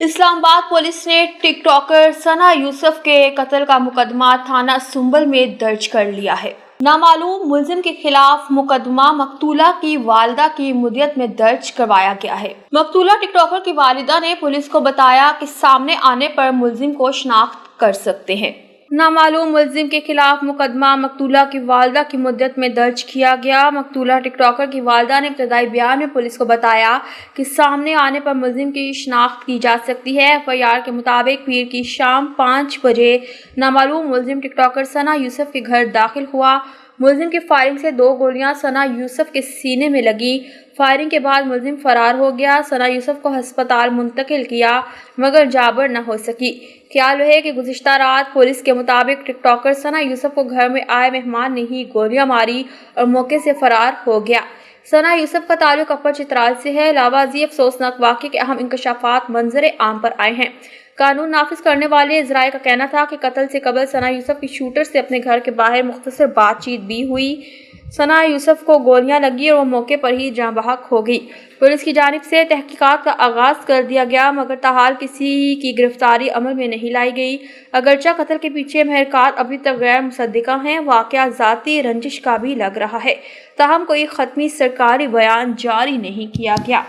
اسلام آباد پولیس نے ٹک ٹاکر ثنا یوسف کے قتل کا مقدمہ تھانہ سنبل میں درج کر لیا ہے۔ نامعلوم ملزم کے خلاف مقدمہ مقتولہ کی والدہ کی مدعیت میں درج کروایا گیا ہے۔ مقتولہ ٹک ٹاکر کی والدہ نے پولیس کو بتایا کہ سامنے آنے پر ملزم کو شناخت کر سکتے ہیں۔ نامعلوم ملزم کے خلاف مقدمہ مقتولہ کی والدہ کی مدت میں درج کیا گیا۔ مقتولہ ٹک ٹاکر کی والدہ نے ابتدائی بیان میں پولیس کو بتایا کہ سامنے آنے پر ملزم کی شناخت کی جا سکتی ہے۔ FIR کے مطابق پیر کی شام 5 بجے نامعلوم ملزم ٹک ٹاکر ثنا یوسف کے گھر داخل ہوا۔ ملزم کی فائرنگ سے 2 گولیاں ثنا یوسف کے سینے میں لگیں۔ فائرنگ کے بعد ملزم فرار ہو گیا۔ ثنا یوسف کو ہسپتال منتقل کیا مگر جابر نہ ہو سکی۔ خیال ہے کہ گزشتہ رات پولیس کے مطابق ٹک ٹاکر ثنا یوسف کو گھر میں آئے مہمان نے ہی گولیاں ماری اور موقع سے فرار ہو گیا۔ ثنا یوسف کا تعلق اپر چترال سے ہے۔ علاوہ ازیں افسوسناک واقعے کے اہم انکشافات منظر عام پر آئے ہیں۔ قانون نافذ کرنے والے ذرائع کا کہنا تھا کہ قتل سے قبل ثنا یوسف کی شوٹر سے اپنے گھر کے باہر مختصر بات چیت بھی ہوئی۔ ثنا یوسف کو گولیاں لگیں اور وہ موقع پر ہی جاں بحق ہو گئی۔ پولیس کی جانب سے تحقیقات کا آغاز کر دیا گیا مگر تاحال کسی کی گرفتاری عمل میں نہیں لائی گئی۔ اگرچہ قتل کے پیچھے محرکات ابھی تک غیر مصدقہ ہیں، واقعہ ذاتی رنجش کا بھی لگ رہا ہے، تاہم کوئی حتمی سرکاری بیان جاری نہیں کیا گیا۔